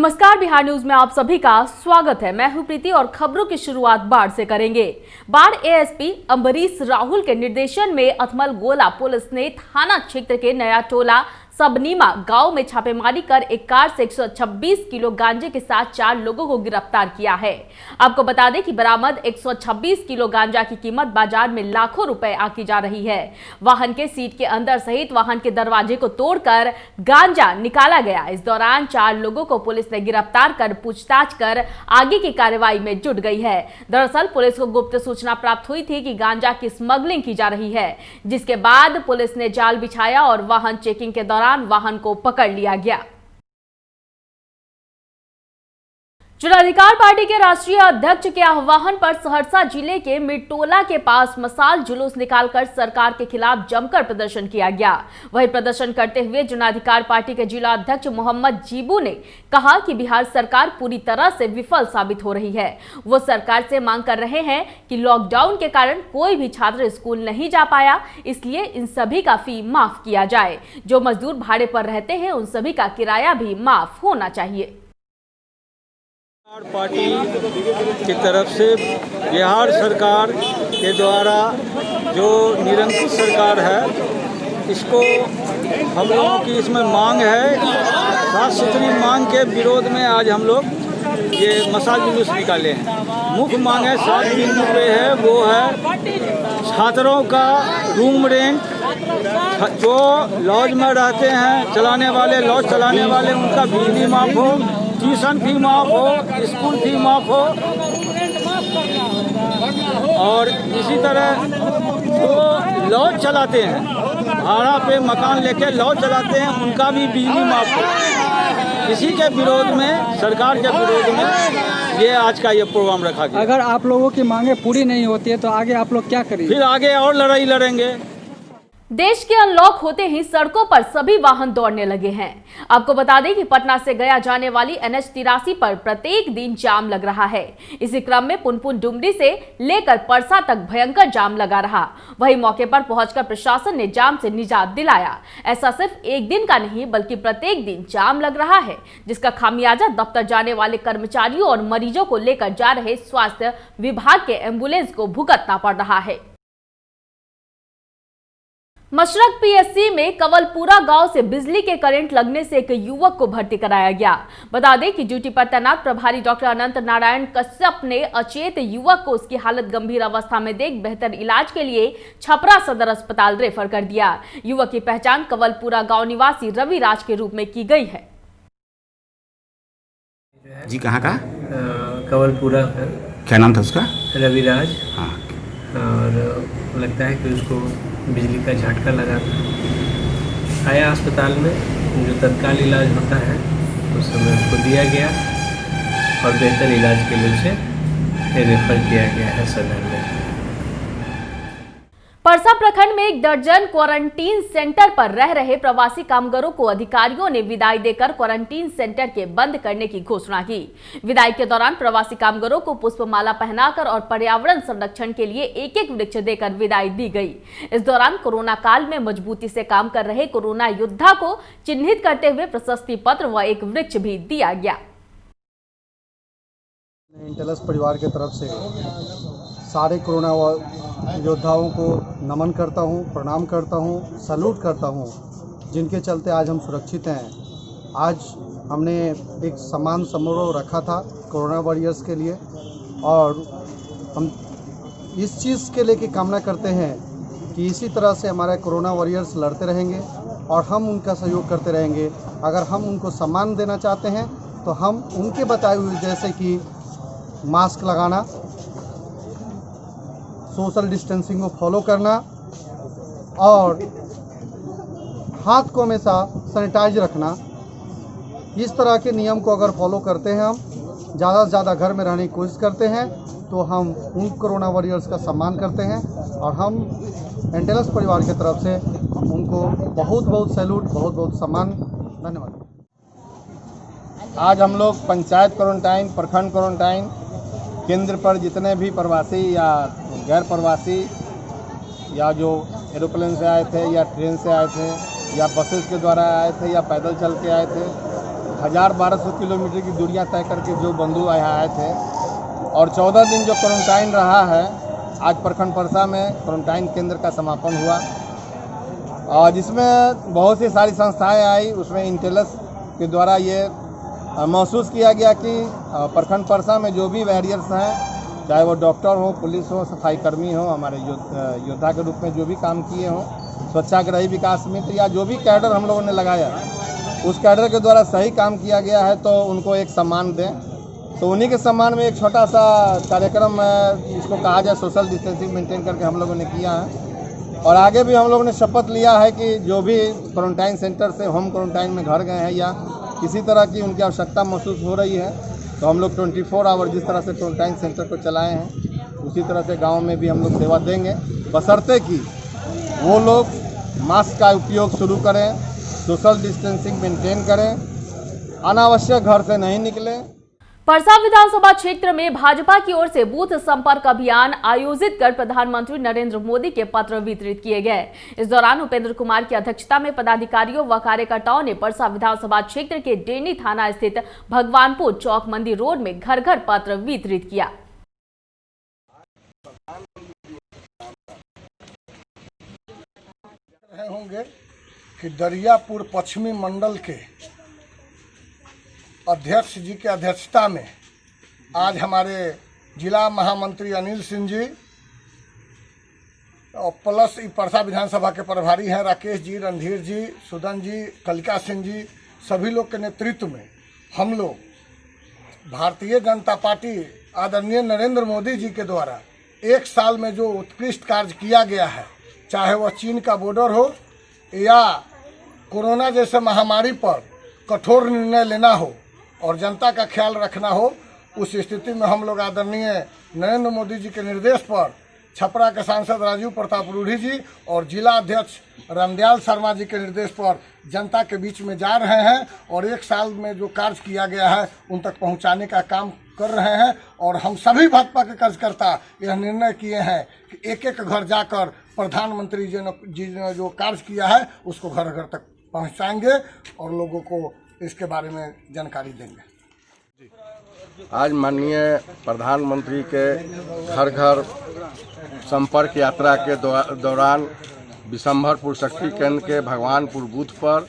नमस्कार, बिहार न्यूज में आप सभी का स्वागत है। मैं हूं प्रीति और खबरों की शुरुआत बाढ़ से करेंगे। बाढ़ एएसपी अंबरीश राहुल के निर्देशन में अथमल गोला पुलिस ने थाना क्षेत्र के नया टोला सबनीमा गांव में छापेमारी कर एक कार से 126 किलो गांजे के साथ 4 लोगों को गिरफ्तार किया है। आपको बता दें कि बरामद 126 किलो गांजा की कीमत बाजार में लाखों रुपए आकी जा रही है। वाहन के सीट के अंदर सहित वाहन के दरवाजे को तोड़कर गांजा निकाला गया। इस दौरान 4 लोगों को पुलिस ने गिरफ्तार कर पूछताछ कर आगे की कार्रवाई में जुट गई है। दरअसल पुलिस को गुप्त सूचना प्राप्त हुई थी कि गांजा की स्मगलिंग की जा रही है, जिसके बाद पुलिस ने जाल बिछाया और वाहन चेकिंग के दौरान वाहन को पकड़ लिया गया। जनाधिकार पार्टी के राष्ट्रीय अध्यक्ष के आह्वान पर सहरसा जिले के मिरटोला के पास मसाल जुलूस निकालकर सरकार के खिलाफ जमकर प्रदर्शन किया गया। वहीं प्रदर्शन करते हुए जनाधिकार पार्टी के जिला अध्यक्ष मोहम्मद जीबू ने कहा कि बिहार सरकार पूरी तरह से विफल साबित हो रही है। वो सरकार से मांग कर रहे हैं कि लॉकडाउन के कारण कोई भी छात्र स्कूल नहीं जा पाया, इसलिए इन सभी का फी माफ किया जाए। जो मजदूर भाड़े पर रहते हैं उन सभी का किराया भी माफ होना चाहिए। पार्टी की तरफ से बिहार सरकार के द्वारा जो निरंकुश सरकार है, इसको हम लोगों की इसमें मांग है। साफ सुथरी मांग के विरोध में आज हम लोग ये मसाल जुलूस निकाले हैं। मुख्य मांग है 7 दिन पे है, वो है छात्रों का रूम रेंट, जो लॉज में रहते हैं चलाने वाले, लॉज चलाने वाले, उनका बिजली माफ हो, ट्यूशन फी माफ हो, स्कूल फी माफ हो, और इसी तरह जो लॉज चलाते हैं, भाड़ा पे मकान लेके लॉज चलाते हैं, उनका भी बिजली माफ हो। इसी के विरोध में, सरकार के विरोध में ये आज का ये प्रोग्राम रखा गया। अगर आप लोगों की मांगे पूरी नहीं होती है तो आगे आप लोग क्या करेंगे? फिर आगे और लड़ाई लड़ेंगे। देश के अनलॉक होते ही सड़कों पर सभी वाहन दौड़ने लगे हैं। आपको बता दें कि पटना से गया जाने वाली NH 83 पर प्रत्येक दिन जाम लग रहा है। इसी क्रम में पुनपुन डुमरी से लेकर परसा तक भयंकर जाम लगा रहा। वहीं मौके पर पहुंचकर प्रशासन ने जाम से निजात दिलाया। ऐसा सिर्फ एक दिन का नहीं बल्कि प्रत्येक दिन जाम लग रहा है, जिसका खामियाजा दफ्तर जाने वाले कर्मचारियों और मरीजों को लेकर जा रहे स्वास्थ्य विभाग के एम्बुलेंस को भुगतना पड़ रहा है। मशरक PSC में कवलपुरा गांव से बिजली के करंट लगने से एक युवक को भर्ती कराया गया। बता दें कि ड्यूटी पर तैनात प्रभारी डॉक्टर अनंत नारायण कश्यप ने अचेत युवक को उसकी हालत गंभीर अवस्था में देख बेहतर इलाज के लिए छपरा सदर अस्पताल रेफर कर दिया। युवक की पहचान कवलपुरा गांव निवासी रवि राज के रूप में की गई है। जी कहाँ का? कवलपुरा का। क्या नाम था उसका? रवि राज। हाँ। और लगता है कि उसको बिजली का झटका लगा था। आया अस्पताल में, जो तत्काल इलाज होता है उस समय उसको दिया गया और बेहतर इलाज के लिए उसे रेफर किया गया है सदर में। परसा प्रखंड में 1 दर्जन क्वारंटीन सेंटर पर रह रहे प्रवासी कामगारों को अधिकारियों ने विदाई देकर क्वारंटीन सेंटर के बंद करने की घोषणा की। विदाई के दौरान प्रवासी कामगारों को पुष्पमाला पहनाकर और पर्यावरण संरक्षण के लिए एक-एक वृक्ष देकर विदाई दी गई। इस दौरान कोरोना काल में मजबूती से काम कर रहे कोरोना योद्धा को चिन्हित करते हुए प्रशस्ति पत्र व एक वृक्ष भी दिया गया। इंटेलस परिवार की तरफ से सारे कोरोना योद्धाओं को नमन करता हूं, प्रणाम करता हूं, सैल्यूट करता हूं, जिनके चलते आज हम सुरक्षित हैं। आज हमने एक सम्मान समारोह रखा था कोरोना वॉरियर्स के लिए, और हम इस चीज़ के लिए कामना करते हैं कि इसी तरह से हमारे कोरोना वॉरियर्स लड़ते रहेंगे और हम उनका सहयोग करते रहेंगे। अगर हम उनको सम्मान देना चाहते हैं तो हम उनके बताए हुए जैसे कि मास्क लगाना, सोशल डिस्टेंसिंग को फॉलो करना और हाथ को हमेशा सैनिटाइज रखना, इस तरह के नियम को अगर फॉलो करते हैं, हम ज़्यादा से ज़्यादा घर में रहने की कोशिश करते हैं, तो हम उन कोरोना वॉरियर्स का सम्मान करते हैं। और हम एंटेलस परिवार की तरफ से उनको बहुत बहुत सैल्यूट, बहुत बहुत सम्मान, धन्यवाद। आज हम लोग पंचायत क्वारंटाइन, प्रखंड क्वारंटाइन केंद्र पर जितने भी प्रवासी या गैर प्रवासी या जो एरोप्लेन से आए थे या ट्रेन से आए थे या बसेस के द्वारा आए थे या पैदल चल के आए थे, 1200 किलोमीटर की दूरियां तय करके जो बंधु यहाँ आए थे और 14 दिन जो क्वारंटाइन रहा है, आज प्रखंड परसा में क्वारंटाइन केंद्र का समापन हुआ और जिसमें बहुत सी सारी संस्थाएं आई। उसमें इंटेलस के द्वारा ये महसूस किया गया कि प्रखंड परसा में जो भी वैरियर्स हैं, चाहे वो डॉक्टर हो, पुलिस हो, सफाई कर्मी हो, हमारे योद्धा के रूप में जो भी काम किए हों, स्वच्छाग्रही विकास मित्र या जो भी कैडर हम लोगों ने लगाया, उस कैडर के द्वारा सही काम किया गया है तो उनको एक सम्मान दें। तो उन्हीं के सम्मान में एक छोटा सा कार्यक्रम इसको कहा जाए सोशल डिस्टेंसिंग मेंटेन करके हम लोगों ने किया है। और आगे भी हम लोगों ने शपथ लिया है कि जो भी क्वारंटाइन सेंटर से होम क्वारंटाइन में घर गए हैं या किसी तरह की उनकी आवश्यकता महसूस हो रही है तो हम लोग 24 आवर जिस तरह से क्वारंटाइन सेंटर को चलाए हैं उसी तरह से गांव में भी हम लोग सेवा देंगे, बशर्ते कि वो लोग मास्क का उपयोग शुरू करें, सोशल डिस्टेंसिंग मेंटेन करें, अनावश्यक घर से नहीं निकलें। परसा विधानसभा क्षेत्र में भाजपा की ओर से बूथ संपर्क अभियान आयोजित कर प्रधानमंत्री नरेंद्र मोदी के पत्र वितरित किए गए। इस दौरान उपेंद्र कुमार की अध्यक्षता में पदाधिकारियों व कार्यकर्ताओं ने परसा विधानसभा क्षेत्र के डेनी थाना स्थित भगवानपुर चौक मंदिर रोड में घर घर पत्र वितरित किया। होंगे कि दरियापुर पश्चिमी मंडल के अध्यक्ष जी के अध्यक्षता में आज हमारे जिला महामंत्री अनिल सिंह जी और प्लस परसा विधानसभा के प्रभारी हैं राकेश जी, रणधीर जी, सुदन जी, कलिका सिंह जी, सभी लोग के नेतृत्व में हम लोग भारतीय जनता पार्टी आदरणीय नरेंद्र मोदी जी के द्वारा एक साल में जो उत्कृष्ट कार्य किया गया है, चाहे वह चीन का बॉर्डर हो या कोरोना जैसे महामारी पर कठोर निर्णय लेना हो और जनता का ख्याल रखना हो, उस स्थिति में हम लोग आदरणीय नरेंद्र मोदी जी के निर्देश पर छपरा के सांसद राजीव प्रताप रूढ़ी जी और जिला अध्यक्ष रामदयाल शर्मा जी के निर्देश पर जनता के बीच में जा रहे हैं और एक साल में जो कार्य किया गया है उन तक पहुंचाने का काम कर रहे हैं। और हम सभी भाजपा के कार्यकर्ता यह निर्णय किए हैं कि एक एक घर जाकर प्रधानमंत्री जी ने जो कार्य किया है उसको घर घर तक पहुंचाएंगे और लोगों को इसके बारे में जानकारी देंगे। आज माननीय प्रधानमंत्री के घर घर संपर्क यात्रा के दौरान बिशंभरपुर शक्ति केंद्र के भगवानपुर बूथ पर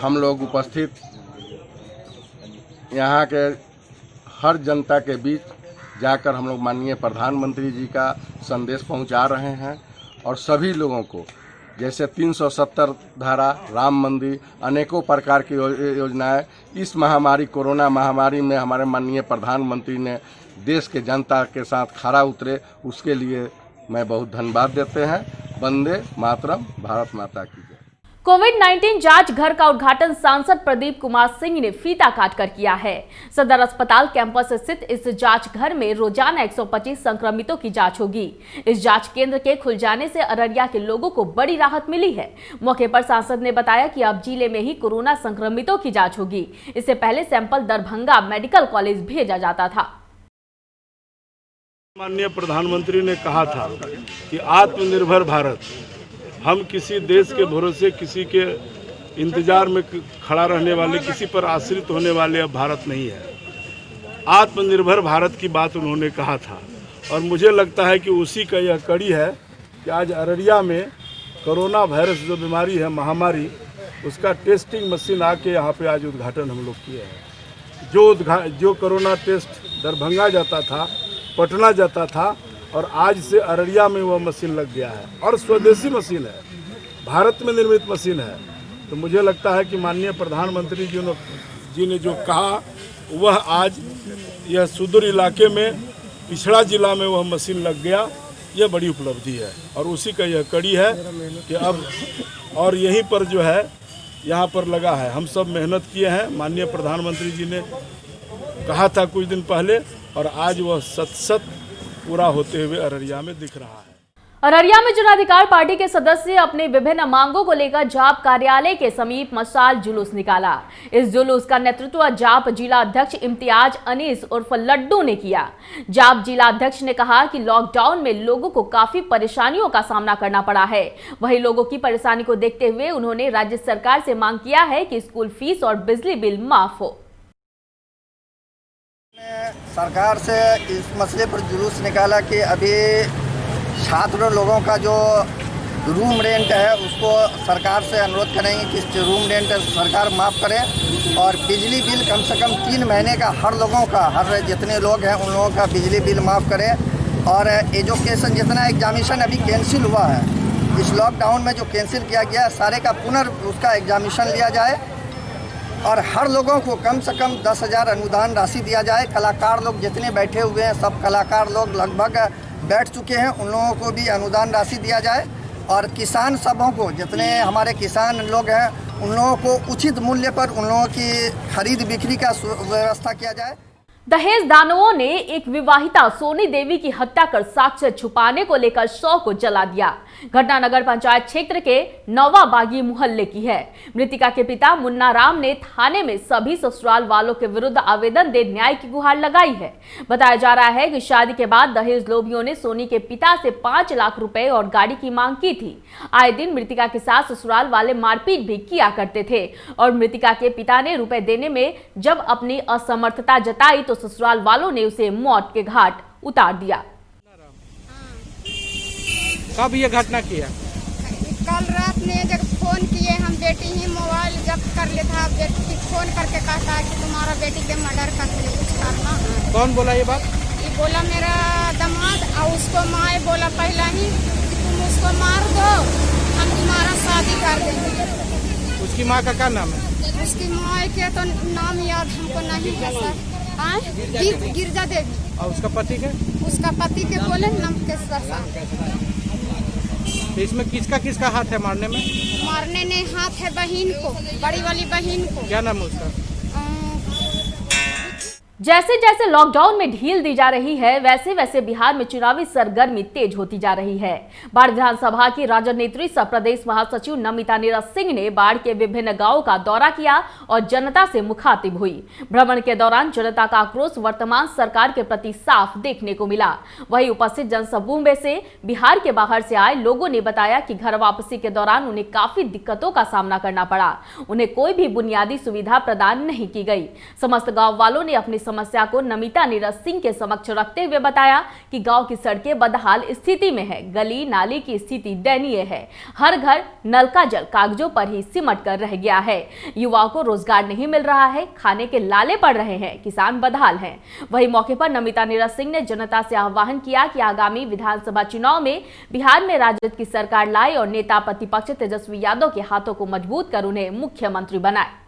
हम लोग उपस्थित यहाँ के हर जनता के बीच जाकर हम लोग माननीय प्रधानमंत्री जी का संदेश पहुँचा रहे हैं और सभी लोगों को जैसे 370 धारा, राम मंदिर, अनेकों प्रकार की योजनाएं इस महामारी कोरोना महामारी में हमारे माननीय प्रधानमंत्री ने देश के जनता के साथ खड़ा उतरे, उसके लिए मैं बहुत धन्यवाद देते हैं। वंदे मातरम, भारत माता की जय। कोविड-19 जांच घर का उद्घाटन सांसद प्रदीप कुमार सिंह ने फीता काटकर किया है। सदर अस्पताल कैंपस स्थित इस जांच घर में रोजाना 125 संक्रमितों की जांच होगी। इस जांच केंद्र के खुल जाने से अररिया के लोगों को बड़ी राहत मिली है। मौके पर सांसद ने बताया कि अब जिले में ही कोरोना संक्रमितों की जांच होगी। इससे पहले सैंपल दरभंगा मेडिकल कॉलेज भेजा जाता था। माननीय प्रधानमंत्री ने कहा था कि आत्मनिर्भर भारत, हम किसी देश के भरोसे, किसी के इंतजार में खड़ा रहने वाले, किसी पर आश्रित होने वाले अब भारत नहीं है। आत्मनिर्भर भारत की बात उन्होंने कहा था और मुझे लगता है कि उसी का यह कड़ी है कि आज अररिया में कोरोना वायरस जो बीमारी है, महामारी, उसका टेस्टिंग मशीन आके यहाँ पे आज उद्घाटन हम लोग किए हैं। जो कोरोना टेस्ट दरभंगा जाता था, पटना जाता था और आज से अररिया में वह मशीन लग गया है और स्वदेशी मशीन है, भारत में निर्मित मशीन है। तो मुझे लगता है कि माननीय प्रधानमंत्री जी ने जो कहा वह आज यह सुदूर इलाके में, पिछड़ा जिला में वह मशीन लग गया, यह बड़ी उपलब्धि है और उसी का यह कड़ी है कि अब और यहीं पर जो है यहाँ पर लगा है। हम सब मेहनत किए हैं, माननीय प्रधानमंत्री जी ने कहा था कुछ दिन पहले और आज वह सत पूरा होते हुए अररिया में दिख रहा है। अररिया में जन अधिकार पार्टी के सदस्य अपने विभिन्न मांगों को लेकर जाप कार्यालय के समीप मशाल जुलूस निकाला। इस जुलूस का नेतृत्व जाप जिला अध्यक्ष इम्तियाज अनीस उर्फ लड्डू ने किया। जाप जिला अध्यक्ष ने कहा कि लॉकडाउन में लोगों को काफी परेशानियों का सामना करना पड़ा है। वहीं लोगों की परेशानी को देखते हुए उन्होंने राज्य सरकार से मांग किया है कि स्कूल फीस और बिजली बिल माफ हो। सरकार से इस मसले पर जुलूस निकाला कि अभी छात्र लोगों का जो रूम रेंट है उसको सरकार से अनुरोध करेंगे कि रूम रेंट सरकार माफ़ करे और बिजली बिल कम से कम 3 महीने का हर लोगों का, हर जितने लोग हैं उन लोगों का बिजली बिल माफ़ करे। और एजुकेशन जितना एग्जामिनेशन अभी कैंसिल हुआ है, इस लॉकडाउन में जो कैंसिल किया गया है सारे का उसका एग्जामिनेशन लिया जाए और हर लोगों को कम से कम 10,000 अनुदान राशि दिया जाए। कलाकार लोग जितने बैठे हुए हैं सब कलाकार लोग लगभग बैठ चुके हैं, उन लोगों को भी अनुदान राशि दिया जाए और किसान सबों को, जितने हमारे किसान लोग हैं उन लोगों को उचित मूल्य पर उन लोगों की खरीद बिक्री का व्यवस्था किया जाए। दहेज दानवों ने एक विवाहिता सोनी देवी की हत्या कर साक्ष्य छुपाने को लेकर शव को जला दिया। घटना नगर पंचायत क्षेत्र के नौवा बागी मोहल्ले की है। मृतिका के पिता मुन्ना राम ने थाने में सभी ससुराल वालों के विरुद्ध आवेदन दे न्याय की गुहार लगाई है। बताया जा रहा है कि शादी के बाद दहेज लोभियों ने सोनी के पिता से 5 लाख रुपए और गाड़ी की मांग की थी। आए दिन मृतिका के साथ ससुराल वाले मारपीट भी किया करते थे और मृतिका के पिता ने रुपए देने में जब अपनी असमर्थता जताई तो ससुराल वालों ने उसे मौत के घाट उतार दिया। कब ये घटना किया? कल रात ने जब फोन किए हम बेटी ही मोबाइल जब्त कर लेता, बेटी फोन करके कहता है कि तुम्हारा बेटी के मर्डर कर दिए, कुछ करना है। कौन बोला ये बात? ये बोला मेरा दामाद और उसको माँ बोला पहला ही कि तुम उसको मार दो, हम तुम्हारा शादी कर देंगे। उसकी माँ का क्या नाम है? उसकी माँ के तो नाम याद हमको नहीं है सर। गिरजा देवी। और उसका पति के? उसका पति के बोले नमकेश्वर साहब। तो इसमें किसका हाथ है मारने में? मारने ने हाथ है बहन को, बड़ी वाली बहन को। क्या नाम है उसका? जैसे जैसे लॉकडाउन में ढील दी जा रही है वैसे वैसे बिहार में चुनावी सरगर्मी तेज होती जा रही है। बाढ़ विधानसभा की राजद नेत्री सह प्रदेश महासचिव नमिता नीरज सिंह ने बाढ़ के विभिन्न गांवों का दौरा किया और जनता से मुखातिब हुई। भ्रमण के दौरान जनता का आक्रोश वर्तमान सरकार के प्रति साफ देखने को मिला। वहीं उपस्थित जनसमूह में से बिहार के बाहर से आए लोगों ने बताया कि घर वापसी के दौरान उन्हें काफी दिक्कतों का सामना करना पड़ा। उन्हें कोई भी बुनियादी सुविधा प्रदान नहीं की गई। समस्त गाँव वालों ने अपनी समस्या को नमिता नीरज सिंह के समक्ष रखते हुए बताया कि गांव की सड़कें बदहाल स्थिति में है, गली नाली की स्थिति दयनीय है, हर घर नल का जल कागजों पर ही सिमट कर रह गया है, युवाओं को रोजगार नहीं मिल रहा है, खाने के लाले पड़ रहे हैं, किसान बदहाल हैं। वहीं मौके पर नमिता नीरज सिंह ने जनता से आह्वान किया कि आगामी विधानसभा चुनाव में बिहार में राजद की सरकार लाए और नेता प्रतिपक्ष तेजस्वी यादव के हाथों को मजबूत कर उन्हें मुख्यमंत्री बनाए।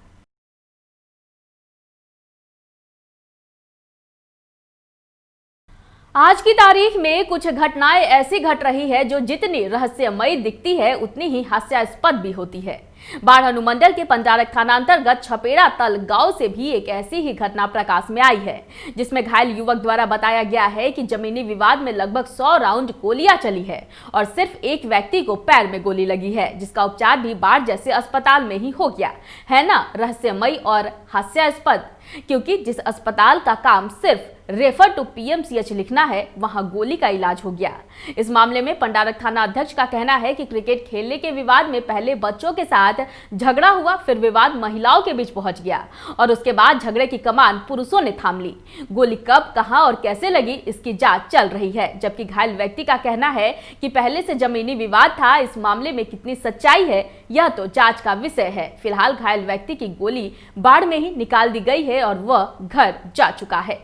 आज की तारीख में कुछ घटनाएं ऐसी घट रही है जो जितनी रहस्यमयी दिखती है उतनी ही हास्यास्पद भी होती है। बाढ़ अनुमंडल के पंडारक थाना अंतर्गत छपेड़ा तल गांव से भी एक ऐसी ही घटना प्रकाश में आई है, जिसमें घायल युवक द्वारा बताया गया है कि जमीनी विवाद में लगभग 100 राउंड गोलियां चली है और सिर्फ एक व्यक्ति को पैर में गोली लगी है, जिसका उपचार भी बाढ़ जैसे अस्पताल में ही हो गया है ना। रहस्यमयी और हास्यास्पद, क्योंकि जिस अस्पताल का काम सिर्फ रेफर टू पीएमसीएच लिखना है वहां गोली का इलाज हो गया। इस मामले में पंडारक थाना अध्यक्ष का कहना है कि क्रिकेट खेलने के विवाद में पहले बच्चों के साथ झगड़ा हुआ, फिर विवाद महिलाओं के बीच पहुंच गया और उसके बाद झगड़े की कमान पुरुषों ने थाम ली। गोली कब, कहां और कैसे लगी इसकी जांच चल रही है, जबकि घायल व्यक्ति का कहना है कि पहले से जमीनी विवाद था। इस मामले में कितनी सच्चाई है यह तो जांच का विषय है। फिलहाल घायल व्यक्ति की गोली बाढ़ में ही निकाल दी गई है और वह घर जा चुका है।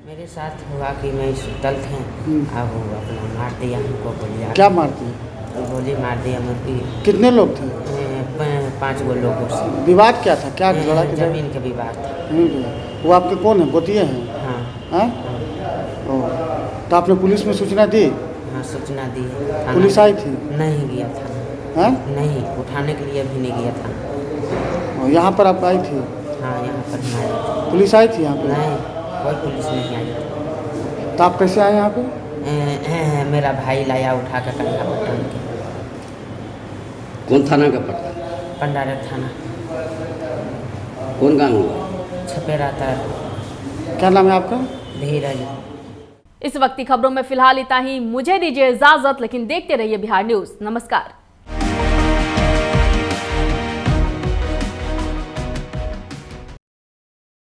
मेरे साथ हुआ कि मैं सुतल थे, अब वो अपना मार दिया हमको गोली। क्या मार दिया? गोली मार दिया मुर्गी। कितने लोग थे? 5 गो लोगों से। विवाद क्या था? क्या लड़ा? जमीन का विवाद था। वो आपके कौन है? गोतिये हैं? हाँ। तो आपने पुलिस में सूचना दी? हाँ, सूचना दी। पुलिस आई थी? नहीं गया था। नहीं, उठाने के लिए भी नहीं गया था। यहाँ पर आप आई थी? हाँ, यहाँ पर आई। पुलिस आई थी यहाँ पे? नहीं, कोई पुलिस नहीं आई। तो आप कैसे आए यहाँ पे? मेरा भाई लाया उठा कर कंधा पर टांग के। कौन थाना का पड़ता? पंडारा थाना। कौन गाँव हुआ? छपेरा तार। क्या नाम है आपका? धीरज। इस वक्त की खबरों में फिलहाल इतना ही। मुझे दीजिए इजाजत, लेकिन देखते रहिए बिहार न्यूज। नमस्कार।